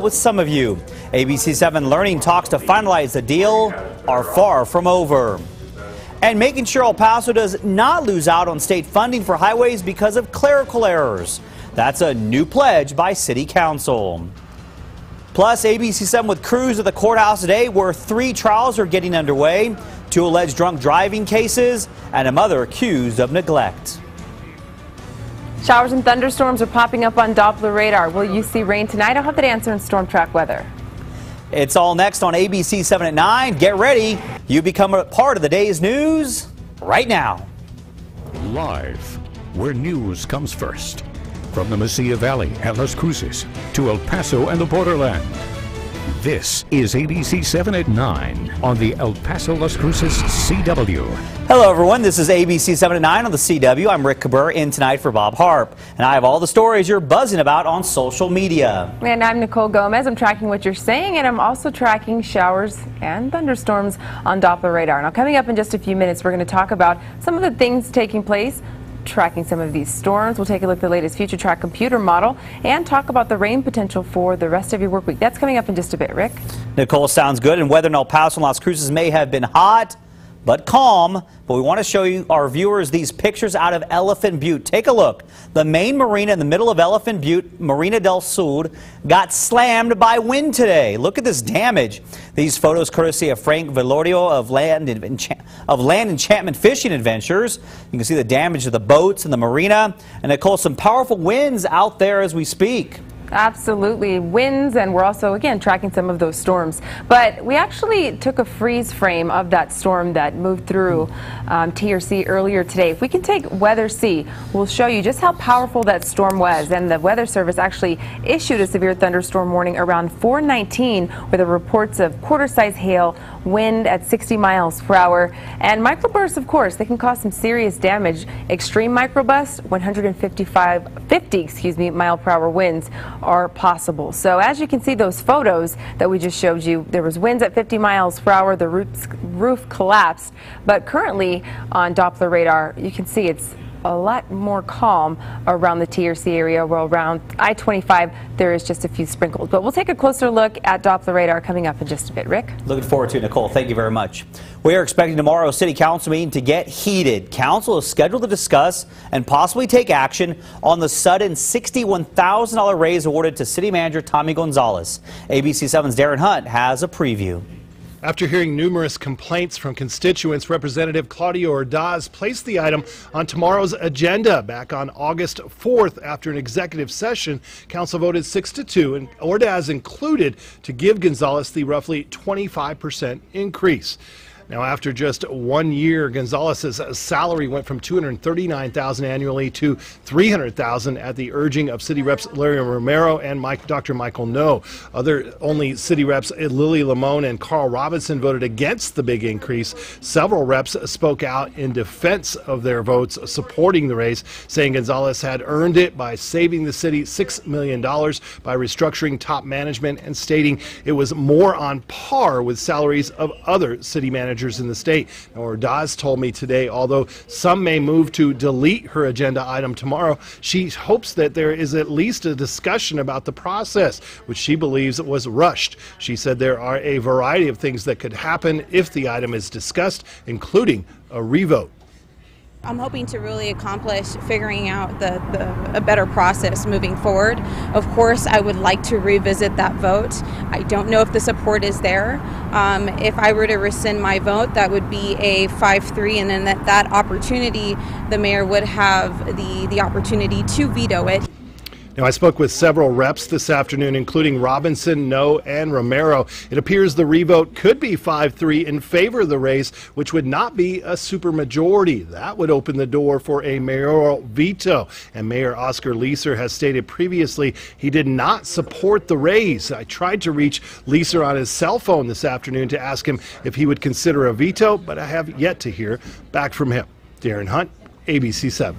With some of you, ABC-7 learning talks to finalize the deal are far from over. And making sure El Paso does not lose out on state funding for highways because of clerical errors. That's a new pledge by City Council. Plus, ABC-7 with crews at the courthouse today where 3 trials are getting underway, 2 alleged drunk driving cases, and a mother accused of neglect. Showers and thunderstorms are popping up on Doppler radar. Will you see rain tonight? I'll have that answer in Storm Track Weather. It's all next on ABC-7 at 9. Get ready. You become a part of the day's news right now. Live, where news comes first. From the Mesilla Valley and Las Cruces to El Paso and the borderland. This is ABC-7 at 9 on the El Paso Las Cruces CW. Hello everyone, this is ABC-7 at 9 on the CW. I'm Rick Cabrera in tonight for Bob Harp. And I have all the stories you're buzzing about on social media. And I'm Nicole Gomez. I'm tracking what you're saying, and I'm also tracking showers and thunderstorms on Doppler radar. Now coming up in just a few minutes, we're going to talk about some of the things taking place, tracking some of these storms. We'll take a look at the latest Future Track computer model and talk about the rain potential for the rest of your work week. That's coming up in just a bit, Rick. Nicole, sounds good. And weather in El Paso and Las Cruces may have been hot but calm, but we want to show you, our viewers, these pictures out of Elephant Butte. Take a look. The main marina in the middle of Elephant Butte, Marina del Sur, got slammed by wind today. Look at this damage. These photos courtesy of Frank Velorio of Land Enchantment Fishing Adventures. You can see the damage to the boats and the marina. And Nicole, some powerful winds out there as we speak. Absolutely. Winds, and we're also, again, tracking some of those storms. But we actually took a freeze frame of that storm that moved through TRC earlier today. If we can take Weather C, we'll show you just how powerful that storm was. And the Weather Service actually issued a severe thunderstorm warning around 4:19 with the reports of quarter-size hail, wind at 60 miles per hour. And microbursts, of course, they can cause some serious damage. Extreme microbursts, 50 mile per hour winds are possible. So as you can see, those photos that we just showed you, there was winds at 50 miles per hour, the roof collapsed. But currently on Doppler radar, you can see it's a lot more calm around the TRC area, where around I-25 there is just a few sprinkles. But we'll take a closer look at Doppler radar coming up in just a bit. Rick? Looking forward to it, Nicole. Thank you very much. We are expecting tomorrow's City Council meeting to get heated. Council is scheduled to discuss and possibly take action on the sudden $61,000 raise awarded to City Manager Tommy Gonzalez. ABC-7's Darren Hunt has a preview. After hearing numerous complaints from constituents, Representative Claudio Ordaz placed the item on tomorrow's agenda. Back on August 4th, after an executive session, Council voted 6-2, and Ordaz included to give Gonzalez the roughly 25% increase. Now, after just 1 year, Gonzalez's salary went from $239,000 annually to $300,000 at the urging of City Reps Larry Romero and Dr. Michael No. Only City Reps Lily Lamone and Carl Robinson voted against the big increase. Several reps spoke out in defense of their votes supporting the raise, saying Gonzalez had earned it by saving the city $6 million by restructuring top management, and stating it was more on par with salaries of other city managers in the state. Now, Ordaz told me today, although some may move to delete her agenda item tomorrow, she hopes that there is at least a discussion about the process, which she believes was rushed. She said there are a variety of things that could happen if the item is discussed, including a revote. I'm hoping to really accomplish figuring out a better process moving forward. Of course, I would like to revisit that vote. I don't know if the support is there. If I were to rescind my vote, that would be a 5-3, and then that opportunity, the mayor would have the opportunity to veto it. Now, I spoke with several reps this afternoon, including Robinson, No, and Romero. It appears the revote could be 5-3 in favor of the raise, which would not be a supermajority. That would open the door for a mayoral veto. And Mayor Oscar Leeser has stated previously he did not support the raise. I tried to reach Leeser on his cell phone this afternoon to ask him if he would consider a veto, but I have yet to hear back from him. Darren Hunt, ABC-7.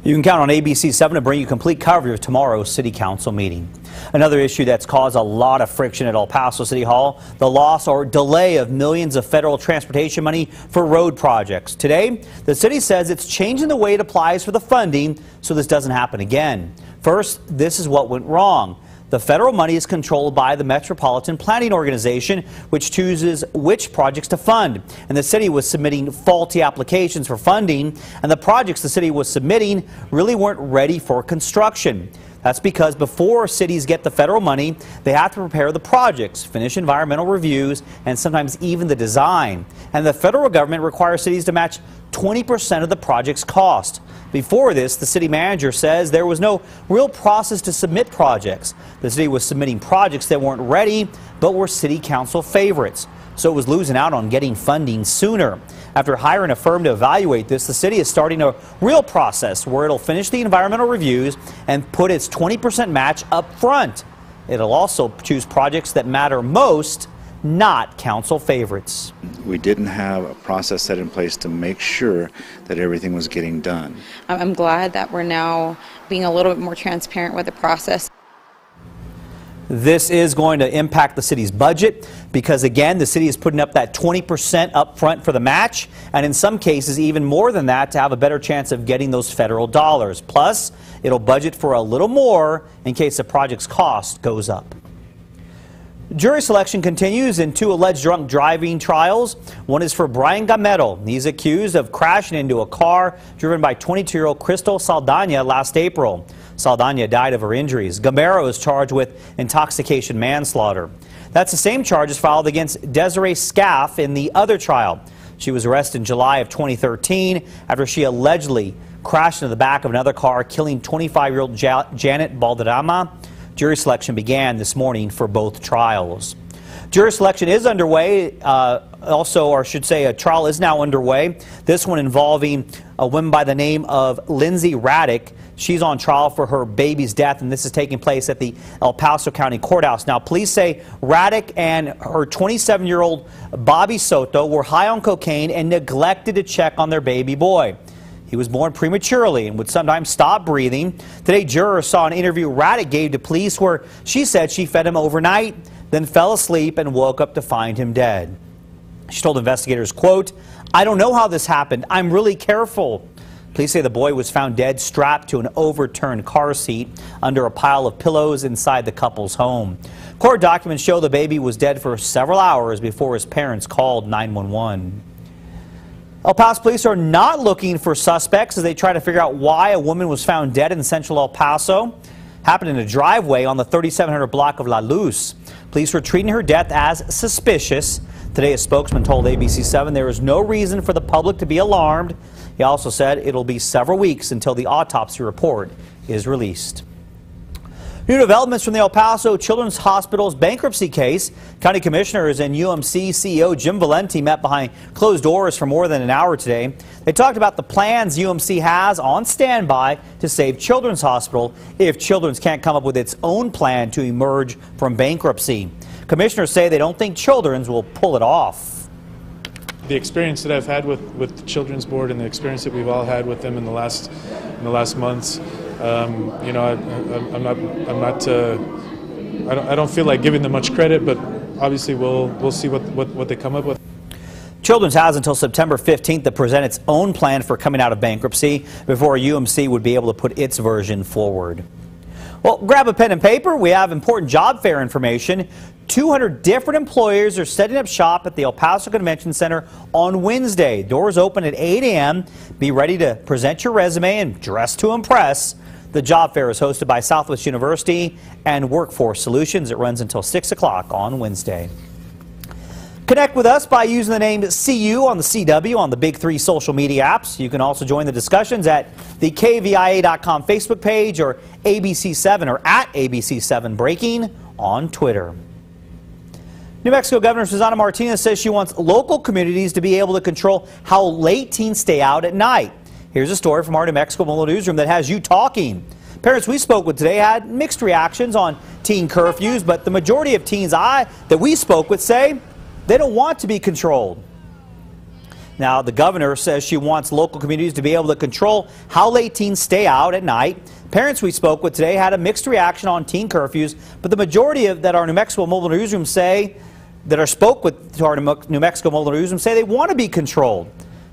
You can count on ABC-7 to bring you complete coverage of tomorrow's City Council meeting. Another issue that's caused a lot of friction at El Paso City Hall, the loss or delay of millions of federal transportation money for road projects. Today, the city says it's changing the way it applies for the funding so this doesn't happen again. First, this is what went wrong. The federal money is controlled by the Metropolitan Planning Organization, which chooses which projects to fund. And the city was submitting faulty applications for funding, and the projects the city was submitting really weren't ready for construction. That's because before cities get the federal money, they have to prepare the projects, finish environmental reviews, and sometimes even the design. And the federal government requires cities to match 20% of the project's cost. Before this, the city manager says there was no real process to submit projects. The city was submitting projects that weren't ready, but were city council favorites. So it was losing out on getting funding sooner. After hiring a firm to evaluate this, the city is starting a real process where it'll finish the environmental reviews and put its 20% match up front. It'll also choose projects that matter most, not council favorites. We didn't have a process set in place to make sure that everything was getting done. I'm glad that we're now being a little bit more transparent with the process. This is going to impact the city's budget because, again, the city is putting up that 20% up front for the match, and in some cases even more than that to have a better chance of getting those federal dollars. Plus, it'll budget for a little more in case the project's cost goes up. Jury selection continues in two alleged drunk driving trials. One is for Brian Gamero. He's accused of crashing into a car driven by 22-year-old Crystal Saldana last April. Saldana died of her injuries. Gamero is charged with intoxication manslaughter. That's the same charges filed against Desiree Scaff in the other trial. She was arrested in July of 2013 after she allegedly crashed into the back of another car, killing 25-year-old Janet Balderrama. Jury selection began this morning for both trials. Jury selection is underway. Or I should say a trial is now underway. This one involving a woman by the name of Lindsay Raddick. She's on trial for her baby's death, and this is taking place at the El Paso County Courthouse. Now, police say Raddick and her 27-year-old Bobby Soto were high on cocaine and neglected to check on their baby boy. He was born prematurely and would sometimes stop breathing. Today, jurors saw an interview Raddick gave to police where she said she fed him overnight, then fell asleep and woke up to find him dead. She told investigators, quote, "I don't know how this happened. I'm really careful." Police say the boy was found dead, strapped to an overturned car seat under a pile of pillows inside the couple's home. Court documents show the baby was dead for several hours before his parents called 911. El Paso police are not looking for suspects as they try to figure out why a woman was found dead in central El Paso. Happened in a driveway on the 3700 block of La Luz. Police were treating her death as suspicious. Today, a spokesman told ABC-7 there is no reason for the public to be alarmed. He also said it'll be several weeks until the autopsy report is released. New developments from the El Paso Children's Hospital's bankruptcy case. County commissioners and UMC CEO Jim Valenti met behind closed doors for more than an hour today. They talked about the plans UMC has on standby to save Children's Hospital if Children's can't come up with its own plan to emerge from bankruptcy. Commissioners say they don't think Children's will pull it off. The experience that I've had with the Children's Board and the experience that we've all had with them in the last months, you know, I don't feel like giving them much credit, but obviously we'll see what they come up with. Children's has until September 15th to present its own plan for coming out of bankruptcy before UMC would be able to put its version forward. Well, grab a pen and paper. We have important job fair information. 200 different employers are setting up shop at the El Paso Convention Center on Wednesday. Doors open at 8 a.m. Be ready to present your resume and dress to impress. The job fair is hosted by Southwest University and Workforce Solutions. It runs until 6 o'clock on Wednesday. Connect with us by using the name CU on the CW on the big three social media apps. You can also join the discussions at the KVIA.com Facebook page or ABC-7 or at ABC-7 Breaking on Twitter. New Mexico Governor Susana Martinez says she wants local communities to be able to control how late teens stay out at night. Here's a story from our New Mexico Mobile Newsroom that has you talking. Parents we spoke with today had mixed reactions on teen curfews, but the majority of teens that we spoke with say they don't want to be controlled. Now, the governor says she wants local communities to be able to control how late teens stay out at night. Parents we spoke with today had a mixed reaction on teen curfews, but the majority of that our New Mexico Mobile Newsroom say that are spoke with to our New Mexico Mobile Newsroom say they want to be controlled.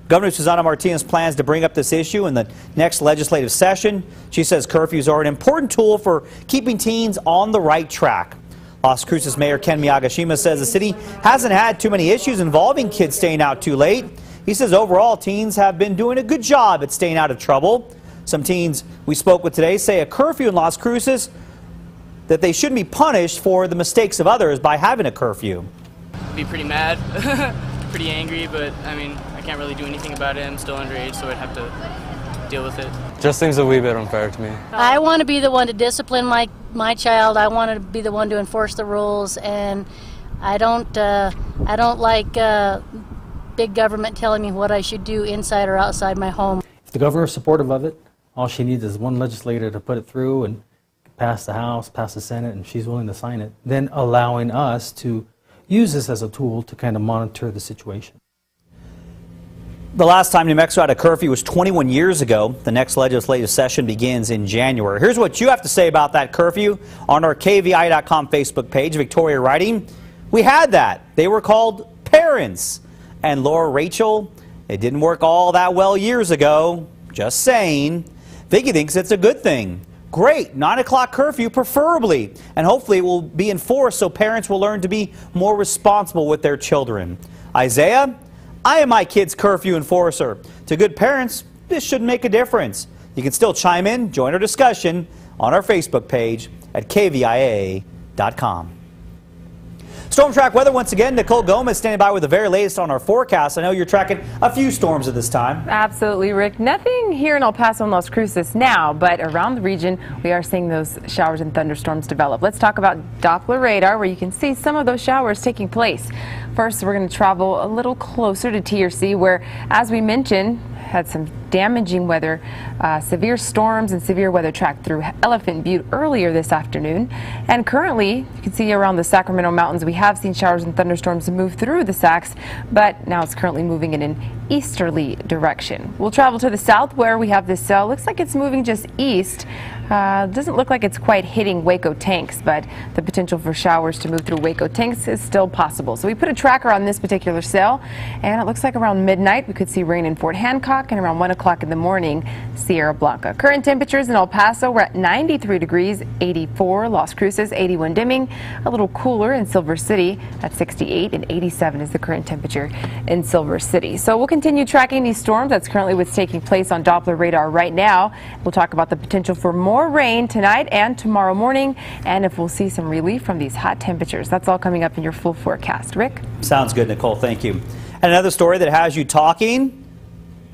Governor Susana Martinez plans to bring up this issue in the next legislative session. She says curfews are an important tool for keeping teens on the right track. Las Cruces Mayor Ken Miyagashima says the city hasn't had too many issues involving kids staying out too late. He says overall teens have been doing a good job at staying out of trouble. Some teens we spoke with today say a curfew in Las Cruces, that they shouldn't be punished for the mistakes of others by having a curfew. Be pretty mad, pretty angry, but I mean, I can't really do anything about it. I'm still underage, so I'd have to deal with it. Just seems a wee bit unfair to me. I want to be the one to discipline my child. I want to be the one to enforce the rules, and I don't like big government telling me what I should do inside or outside my home. If the governor is supportive of it, all she needs is one legislator to put it through and pass the House, pass the Senate, and she's willing to sign it, then allowing us to use this as a tool to kind of monitor the situation. The last time New Mexico had a curfew was 21 years ago. The next legislative session begins in January. Here's what you have to say about that curfew on our KVIA.com Facebook page. Victoria writing, "We had that. They were called parents." And Laura Rachel, "It didn't work all that well years ago. Just saying." Vicky thinks it's a good thing. Great, 9 o'clock curfew preferably, and hopefully it will be enforced so parents will learn to be more responsible with their children. Isaiah, "I am my kid's curfew enforcer. To good parents, this shouldn't make a difference." You can still chime in, join our discussion on our Facebook page at KVIA.com. Storm track weather once again. Nicole Gomez standing by with the very latest on our forecast. I know you're tracking a few storms at this time. Absolutely, Rick. Nothing here in El Paso and Las Cruces now, but around the region we are seeing those showers and thunderstorms develop. Let's talk about Doppler radar, where you can see some of those showers taking place. First, we're going to travel a little closer to TRC, where, as we mentioned, had some damaging weather, severe storms and severe weather tracked through Elephant Butte earlier this afternoon. And currently, you can see around the Sacramento Mountains, we have seen showers and thunderstorms move through the Sacs, but now it's currently moving in an easterly direction. We'll travel to the south, where we have this cell. Looks like it's moving just east. Doesn't look like it's quite hitting Waco tanks, but the potential for showers to move through Waco tanks is still possible. So we put a tracker on this particular cell, and it looks like around midnight we could see rain in Fort Hancock, and around 1 o'clock in the morning, Sierra Blanca. Current temperatures in El Paso, we're at 93 degrees, 84 Las Cruces, 81 Deming, a little cooler in Silver City at 68, and 87 is the current temperature in Silver City. So we'll continue tracking these storms. That's currently what's taking place on Doppler radar right now. We'll talk about the potential for more rain tonight and tomorrow morning, and if we'll see some relief from these hot temperatures. That's all coming up in your full forecast. Rick? Sounds good, Nicole. Thank you. And another story that has you talking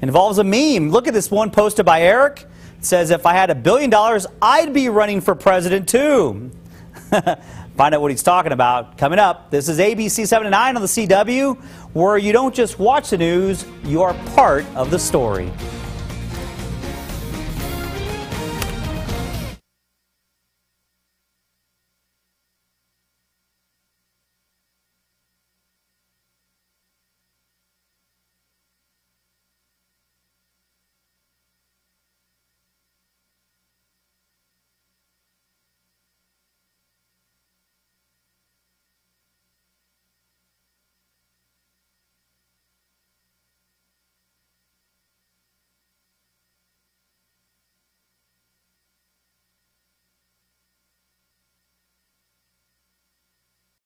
involves a meme. Look at this one posted by Eric. It says, "If I had $1 billion, I'd be running for president too." Find out what he's talking about coming up. This is ABC-7 and 9 on the CW, where you don't just watch the news, you are part of the story.